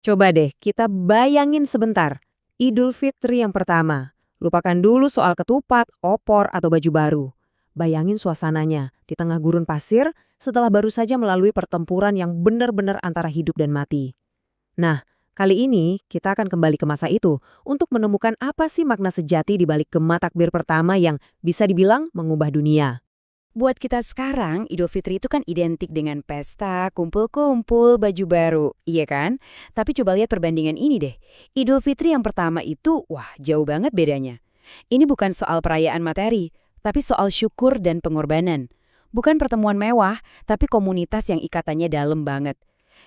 Coba deh kita bayangin sebentar. Idul Fitri yang pertama. Lupakan dulu soal ketupat, opor, atau baju baru. Bayangin suasananya di tengah gurun pasir setelah baru saja melalui pertempuran yang benar-benar antara hidup dan mati. Nah, kali ini kita akan kembali ke masa itu untuk menemukan apa sih makna sejati di balik gema takbir pertama yang bisa dibilang mengubah dunia. Buat kita sekarang, Idul Fitri itu kan identik dengan pesta, kumpul-kumpul, baju baru, iya kan? Tapi coba lihat perbandingan ini deh. Idul Fitri yang pertama itu, wah jauh banget bedanya. Ini bukan soal perayaan materi, tapi soal syukur dan pengorbanan. Bukan pertemuan mewah, tapi komunitas yang ikatannya dalam banget.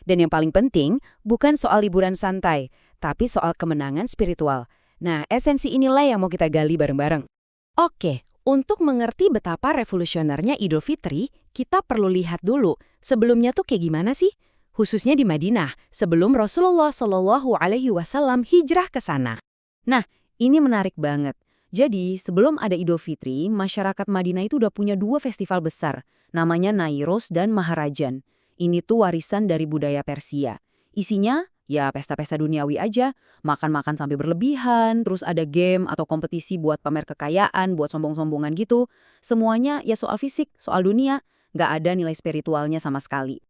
Dan yang paling penting, bukan soal liburan santai, tapi soal kemenangan spiritual. Nah, esensi inilah yang mau kita gali bareng-bareng. Oke, untuk mengerti betapa revolusionernya Idul Fitri, kita perlu lihat dulu sebelumnya tuh kayak gimana sih? Khususnya di Madinah, sebelum Rasulullah Shallallahu Alaihi Wasallam hijrah ke sana. Nah, ini menarik banget. Jadi, sebelum ada Idul Fitri, masyarakat Madinah itu udah punya dua festival besar, namanya Nairos dan Maharajan. Ini tuh warisan dari budaya Persia. Isinya, ya pesta-pesta duniawi aja, makan-makan sampai berlebihan, terus ada game atau kompetisi buat pamer kekayaan, buat sombong-sombongan gitu. Semuanya ya soal fisik, soal dunia, nggak ada nilai spiritualnya sama sekali.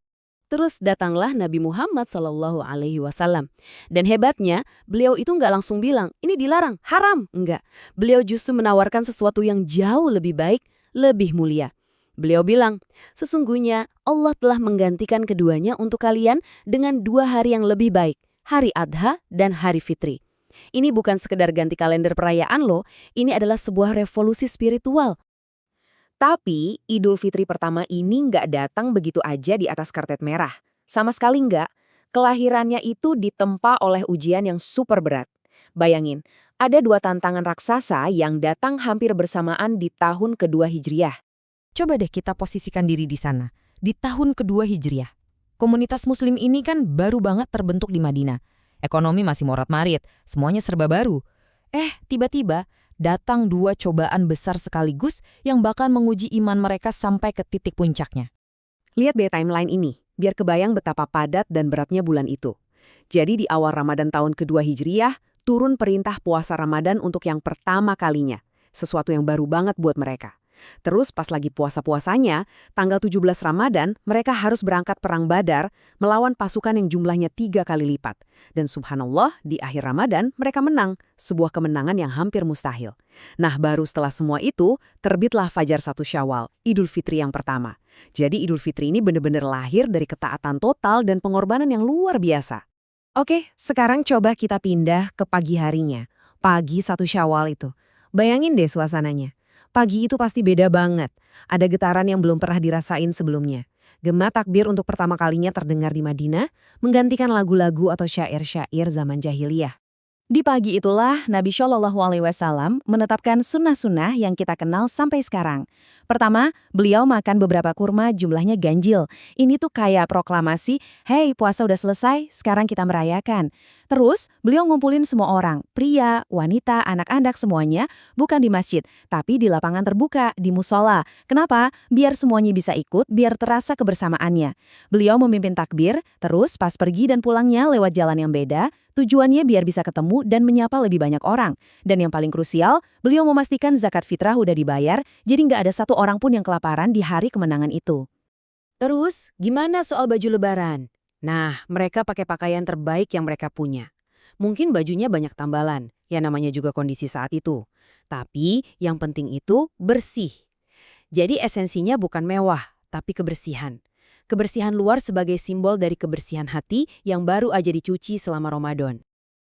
Terus datanglah Nabi Muhammad Shallallahu Alaihi Wasallam. Dan hebatnya, beliau itu nggak langsung bilang, ini dilarang, haram. Enggak. Beliau justru menawarkan sesuatu yang jauh lebih baik, lebih mulia. Beliau bilang, sesungguhnya Allah telah menggantikan keduanya untuk kalian dengan dua hari yang lebih baik, hari Adha dan hari Fitri. Ini bukan sekedar ganti kalender perayaan loh, ini adalah sebuah revolusi spiritual. Tapi Idul Fitri pertama ini nggak datang begitu aja di atas karpet merah. Sama sekali nggak. Kelahirannya itu ditempa oleh ujian yang super berat. Bayangin, ada dua tantangan raksasa yang datang hampir bersamaan di tahun kedua Hijriah. Coba deh kita posisikan diri di sana, di tahun kedua Hijriah. Komunitas muslim ini kan baru banget terbentuk di Madinah. Ekonomi masih morat-marit, semuanya serba baru. Tiba-tiba datang dua cobaan besar sekaligus yang bakal menguji iman mereka sampai ke titik puncaknya. Lihat deh timeline ini, biar kebayang betapa padat dan beratnya bulan itu. Jadi di awal Ramadan tahun kedua Hijriah, turun perintah puasa Ramadan untuk yang pertama kalinya. Sesuatu yang baru banget buat mereka. Terus pas lagi puasa-puasanya, tanggal 17 Ramadan, mereka harus berangkat perang Badar melawan pasukan yang jumlahnya 3 kali lipat. Dan subhanallah, di akhir Ramadan mereka menang, sebuah kemenangan yang hampir mustahil. Nah, baru setelah semua itu, terbitlah Fajar 1 Syawal, Idul Fitri yang pertama. Jadi Idul Fitri ini benar-benar lahir dari ketaatan total dan pengorbanan yang luar biasa. Oke, sekarang coba kita pindah ke pagi harinya. Pagi 1 Syawal itu. Bayangin deh suasananya. Pagi itu pasti beda banget. Ada getaran yang belum pernah dirasain sebelumnya. Gema takbir untuk pertama kalinya terdengar di Madinah, menggantikan lagu-lagu atau syair-syair zaman jahiliyah. Di pagi itulah Nabi Shallallahu Alaihi Wasallam menetapkan sunnah-sunnah yang kita kenal sampai sekarang. Pertama, beliau makan beberapa kurma jumlahnya ganjil. Ini tuh kayak proklamasi, hey puasa udah selesai, sekarang kita merayakan. Terus, beliau ngumpulin semua orang, pria, wanita, anak-anak semuanya, bukan di masjid, tapi di lapangan terbuka, di musola. Kenapa? Biar semuanya bisa ikut, biar terasa kebersamaannya. Beliau memimpin takbir, terus pas pergi dan pulangnya lewat jalan yang beda, tujuannya biar bisa ketemu dan menyapa lebih banyak orang. Dan yang paling krusial, beliau memastikan zakat fitrah udah dibayar, jadi nggak ada satu orang pun yang kelaparan di hari kemenangan itu. Terus, gimana soal baju lebaran? Nah, mereka pakai pakaian terbaik yang mereka punya. Mungkin bajunya banyak tambalan, ya namanya juga kondisi saat itu. Tapi yang penting itu bersih. Jadi esensinya bukan mewah, tapi kebersihan. Kebersihan luar sebagai simbol dari kebersihan hati yang baru aja dicuci selama Ramadan.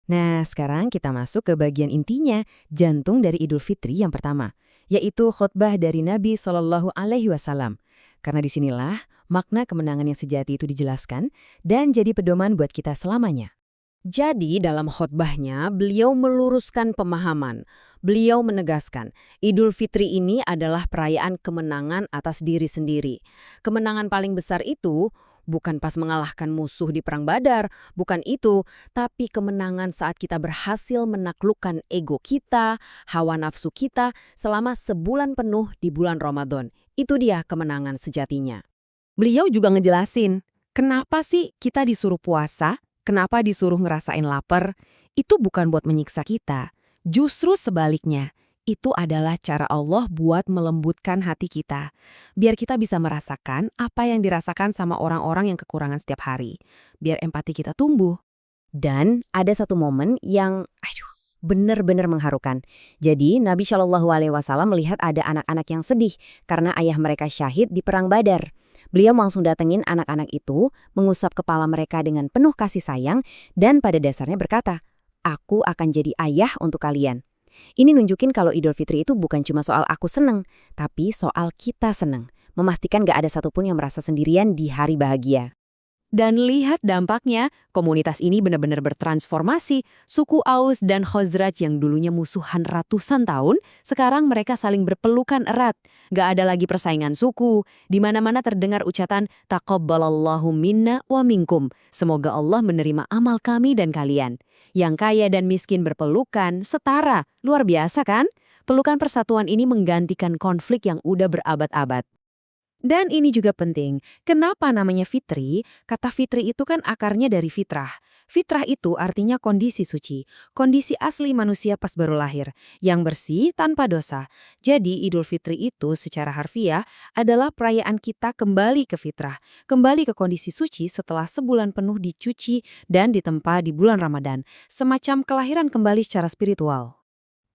Nah, sekarang kita masuk ke bagian intinya, jantung dari Idul Fitri yang pertama, yaitu khutbah dari Nabi Shallallahu Alaihi Wasallam. Karena disinilah makna kemenangan yang sejati itu dijelaskan dan jadi pedoman buat kita selamanya. Jadi dalam khotbahnya beliau meluruskan pemahaman. Beliau menegaskan, Idul Fitri ini adalah perayaan kemenangan atas diri sendiri. Kemenangan paling besar itu bukan pas mengalahkan musuh di Perang Badar, bukan itu, tapi kemenangan saat kita berhasil menaklukkan ego kita, hawa nafsu kita selama sebulan penuh di bulan Ramadan. Itu dia kemenangan sejatinya. Beliau juga ngejelasin, kenapa sih kita disuruh puasa? kenapa disuruh ngerasain lapar, itu bukan buat menyiksa kita. Justru sebaliknya, itu adalah cara Allah buat melembutkan hati kita. Biar kita bisa merasakan apa yang dirasakan sama orang-orang yang kekurangan setiap hari. Biar empati kita tumbuh. Dan ada satu momen yang, benar-benar mengharukan. Jadi Nabi Shallallahu Alaihi Wasallam melihat ada anak-anak yang sedih karena ayah mereka syahid di perang Badar. Beliau langsung datengin anak-anak itu, mengusap kepala mereka dengan penuh kasih sayang, dan pada dasarnya berkata, "Aku akan jadi ayah untuk kalian." Ini nunjukin kalau Idul Fitri itu bukan cuma soal aku seneng, tapi soal kita seneng. Memastikan gak ada satupun yang merasa sendirian di hari bahagia. Dan lihat dampaknya, komunitas ini benar-benar bertransformasi. Suku Aus dan Khazraj yang dulunya musuhan ratusan tahun, sekarang mereka saling berpelukan erat. Gak ada lagi persaingan suku. Di mana-mana terdengar ucapan taqabbalallahu minna wa minkum. Semoga Allah menerima amal kami dan kalian. Yang kaya dan miskin berpelukan, setara. Luar biasa kan? Pelukan persatuan ini menggantikan konflik yang udah berabad-abad. Dan ini juga penting, kenapa namanya fitri? Kata fitri itu kan akarnya dari fitrah. Fitrah itu artinya kondisi suci, kondisi asli manusia pas baru lahir, yang bersih tanpa dosa. Jadi Idul Fitri itu secara harfiah adalah perayaan kita kembali ke fitrah, kembali ke kondisi suci setelah sebulan penuh dicuci dan ditempa di bulan Ramadan, semacam kelahiran kembali secara spiritual.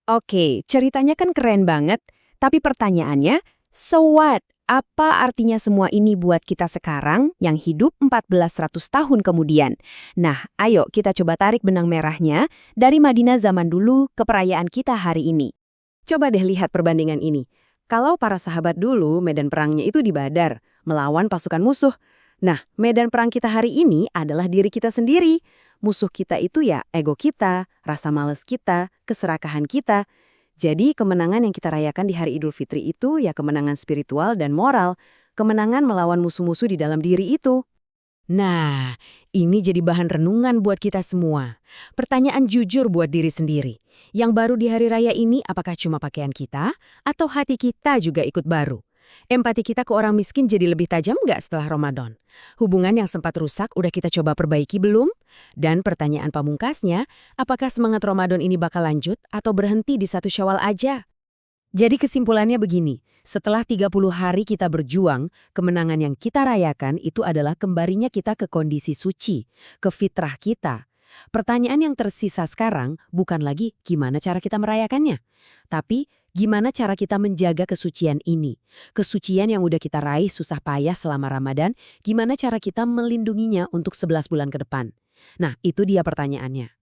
Oke, ceritanya kan keren banget, tapi pertanyaannya, so what? Apa artinya semua ini buat kita sekarang yang hidup 1400 tahun kemudian? Nah, ayo kita coba tarik benang merahnya dari Madinah zaman dulu ke perayaan kita hari ini. Coba deh lihat perbandingan ini. Kalau para sahabat dulu medan perangnya itu di Badar, melawan pasukan musuh. Nah, medan perang kita hari ini adalah diri kita sendiri. Musuh kita itu ya ego kita, rasa males kita, keserakahan kita. Jadi kemenangan yang kita rayakan di hari Idul Fitri itu ya kemenangan spiritual dan moral, kemenangan melawan musuh-musuh di dalam diri itu. Nah, ini jadi bahan renungan buat kita semua. Pertanyaan jujur buat diri sendiri. Yang baru di hari raya ini apakah cuma pakaian kita atau hati kita juga ikut baru? Empati kita ke orang miskin jadi lebih tajam nggak setelah Ramadan? Hubungan yang sempat rusak udah kita coba perbaiki belum? Dan pertanyaan pamungkasnya, apakah semangat Ramadan ini bakal lanjut atau berhenti di 1 Syawal aja? Jadi kesimpulannya begini, setelah 30 hari kita berjuang, kemenangan yang kita rayakan itu adalah kembalinya kita ke kondisi suci, ke fitrah kita. Pertanyaan yang tersisa sekarang bukan lagi gimana cara kita merayakannya, tapi gimana cara kita menjaga kesucian ini. Kesucian yang udah kita raih susah payah selama Ramadan, gimana cara kita melindunginya untuk 11 bulan ke depan. Nah, itu dia pertanyaannya.